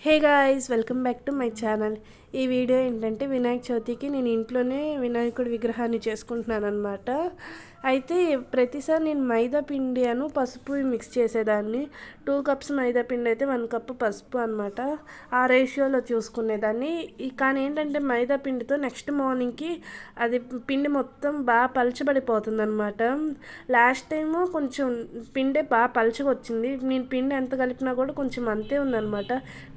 Hey guys, welcome back to my channel. ఈ video ఏంటంటే వినాయక చవితికి నేను ఇంట్లోనే వినాయకుడి విగ్రహాన్ని చేసుకుంటున్నాను అనమాట. అయితే ప్రతిసారి నేను మైదా పిండి పసుపు మిక్స్ చేసేదాన్ని. 2 కప్స్ మైదా పిండి అయితే 1 కప్పు పసుపు అనమాట. ఆ రేషియోలో చూసుకునేదాన్ని. కానీ ఏంటంటే మైదా పిండితో నెక్స్ట్ మార్నింగ్కి అది పిండి మొత్తం బాగా పలచబడిపోతుంది అనమాట. లాస్ట్ టైము కొంచెం పిండి బాగా పలచగా వచ్చింది. నేను పిండి ఎంత కలిపినా కూడా కొంచెం అంతే ఉందన్నమాట.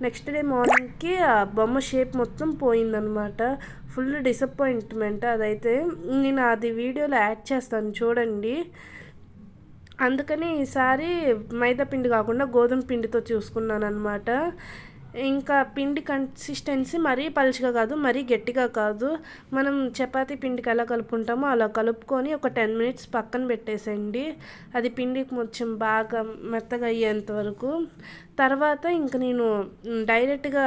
నెక్స్ట్ డే మార్నింగ్కి ఆ బొమ్మ షేప్ మొత్తం పోయిందనమాట. ఫుల్ డిసప్పాయింట్మెంట్ అదైతే. నేను అది వీడియోలో యాడ్ చేస్తాను చూడండి. అందుకని ఈసారి మైదా పిండి కాకుండా గోధుమ పిండితో చూసుకున్నాను అనమాట. ఇంకా పిండి కన్సిస్టెన్సీ మరీ పలుచగా కాదు, మరీ గట్టిగా కాదు. మనం చపాతీ పిండికి ఎలా కలుపుకుంటామో అలా కలుపుకొని ఒక 10 మినిట్స్ పక్కన పెట్టేసేయండి. అది పిండికి కొంచెం బాగా మెత్తగా అయ్యేంత వరకు. తర్వాత ఇంక నేను డైరెక్ట్గా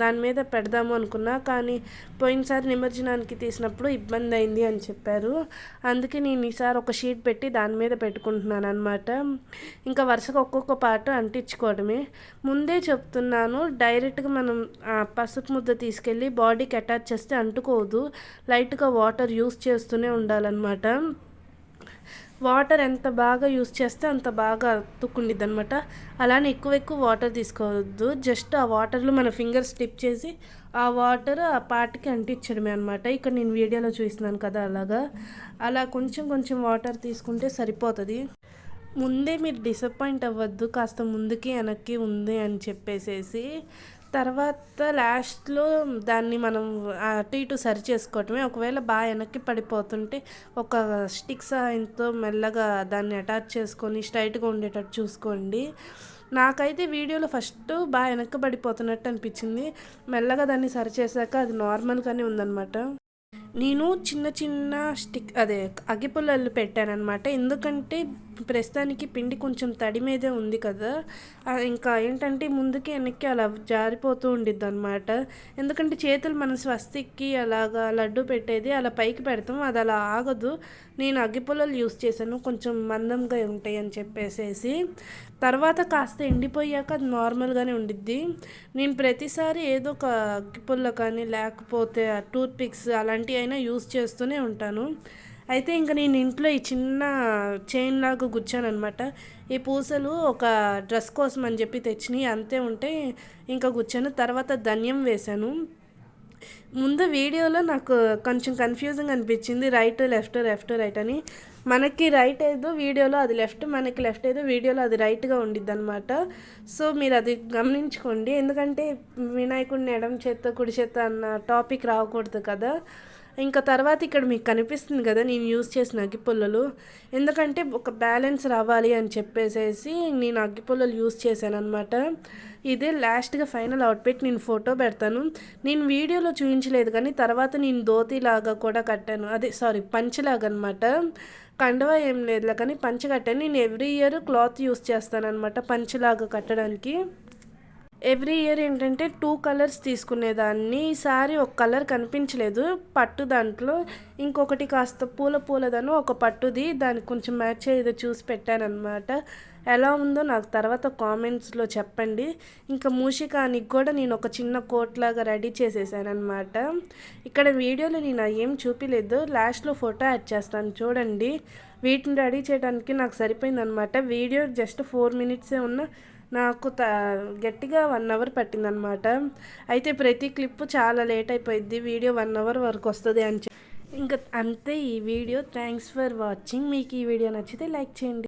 దాని మీద పెడదాము అనుకున్నా, కానీ పోయినసారి నిమజ్జనానికి తీసినప్పుడు ఇబ్బంది అయింది అని చెప్పారు. అందుకే నేను ఈసారి ఒక షీట్ పెట్టి దాని మీద పెట్టుకుంటున్నాను అనమాట. ఇంకా వరుసగా ఒక్కొక్క పార్ట్ అంటించుకోవడమే. ముందే చెప్తున్నాను, డైరెక్ట్గా మనం పసుపు ముద్ద తీసుకెళ్ళి బాడీకి అటాచ్ చేస్తే అంటుకోదు. లైట్గా వాటర్ యూస్ చేస్తూనే ఉండాలన్నమాట. వాటర్ ఎంత బాగా యూస్ చేస్తే అంత బాగా అతుక్కుండిద్ది అనమాట. అలానే ఎక్కువ వాటర్ తీసుకోవద్దు. జస్ట్ ఆ వాటర్లో మన ఫింగర్స్ డిప్ చేసి ఆ వాటర్ ఆ పార్ట్కి అంటించడమే అనమాట. ఇక్కడ నేను వీడియోలో చూస్తున్నాను కదా, అలా కొంచెం వాటర్ తీసుకుంటే సరిపోతుంది. ముందే మీరు డిసప్పాయింట్ అవ్వద్దు, కాస్త ముందుకి వెనక్కి ఉంది అని చెప్పేసేసి. తర్వాత లాస్ట్లో దాన్ని మనం అటు ఇటు సరి చేసుకోవటమే. ఒకవేళ బాగా వెనక్కి పడిపోతుంటే ఒక స్టిక్ సాయంతో మెల్లగా దాన్ని అటాచ్ చేసుకొని స్ట్రైట్గా ఉండేటట్టు చూసుకోండి. నాకైతే వీడియోలో ఫస్ట్ బాగా వెనక్కి పడిపోతున్నట్టు అనిపించింది. మెల్లగా దాన్ని సరి చేశాక అది నార్మల్గానే ఉందన్నమాట. నేను చిన్న అగ్గిపుల్లలు పెట్టానమాట. ఎందుకంటే ప్రస్తుతానికి పిండి కొంచెం తడి మీదే ఉంది కదా, ఇంకా ఏంటంటే ముందుకి వెనక్కి అలా జారిపోతూ ఉండిద్ది అనమాట. ఎందుకంటే చేతులు మన స్వస్తికి అలాగా లడ్డు పెట్టేది అలా పైకి పెడతాం, అది అలా ఆగదు. నేను అగ్గిపుల్లలు యూస్ చేశాను, కొంచెం మందంగా ఉంటాయి అని చెప్పేసేసి. తర్వాత కాస్త ఎండిపోయాక అది నార్మల్గానే ఉండిద్ది. నేను ప్రతిసారి ఏదో ఒక అగ్గిపుల్ల కానీ లేకపోతే టూత్ పిక్స్ అలాంటివి అయినా యూస్ చేస్తూనే ఉంటాను. అయితే ఇంకా నేను ఇంట్లో ఈ చిన్న చైన్ లాగా గుచ్చాను అనమాట. ఈ పూసలు ఒక డ్రెస్ కోసం అని చెప్పి తెచ్చినాయి, అంతే ఉంటే ఇంకా గుచ్చాను. తర్వాత ధనియం వేశాను. ముందు వీడియోలో నాకు కొంచెం కన్ఫ్యూజింగ్ అనిపించింది, రైట్ రైట్ అని. మనకి రైట్ ఏదో వీడియోలో అది లెఫ్ట్, మనకి లెఫ్ట్ ఏదో వీడియోలో అది రైట్గా ఉండిద్ది అనమాట. సో మీరు అది గమనించుకోండి, ఎందుకంటే వినాయకుడిని ఎడమ చేత్తో కుడి చేత్తో అన్న టాపిక్ రాకూడదు కదా. ఇంకా తర్వాత ఇక్కడ మీకు కనిపిస్తుంది కదా నేను యూజ్ చేసిన అగ్గిపుల్లలు. ఎందుకంటే ఒక బ్యాలెన్స్ రావాలి అని చెప్పేసేసి నేను అగ్గిపుల్లలు యూజ్ చేశాను అనమాట. ఇదే లాస్ట్గా ఫైనల్ అవుట్ఫిట్. నేను ఫోటో పెడతాను. నేను వీడియోలో చూపించలేదు కానీ తర్వాత నేను ధోతిలాగా కూడా కట్టాను, పంచలాగా అనమాట. కండువా ఏం లేదులే కానీ పంచ కట్టాను. నేను ఎవ్రీ ఇయర్ క్లాత్ యూస్ చేస్తాను అనమాట పంచలాగా కట్టడానికి. ఎవ్రీ ఇయర్ ఏంటంటే 2 కలర్స్ తీసుకునేదాన్ని. ఈసారి ఒక కలర్ కనిపించలేదు పట్టు దాంట్లో, ఇంకొకటి కాస్త పూలదను ఒక పట్టుది, దానికి కొంచెం మ్యాచ్ అయ్యేది చూసి పెట్టానమాట. ఎలా ఉందో నాకు తర్వాత కామెంట్స్లో చెప్పండి. ఇంకా మూషికానికి కూడా నేను ఒక చిన్న కోట్ లాగా రెడీ చేసేసాను అనమాట. ఇక్కడ వీడియోలో నేను ఏం చూపించలేదు, లాస్ట్లో ఫోటో యాడ్ చేస్తాను చూడండి. వీటిని రెడీ చేయడానికి నాకు సరిపోయిందనమాట. వీడియో జస్ట్ 4 మినిట్సే నాకు గట్టిగా 1 అవర్ పట్టిందనమాట. అయితే ప్రతి క్లిప్పు చాలా లేట్ అయిపోయింది, వీడియో 1 అవర్ వరకు వస్తుంది అని ఇంకా అంతే ఈ వీడియో. Thanks for watching. మీకు ఈ వీడియో నచ్చితే లైక్ చేయండి.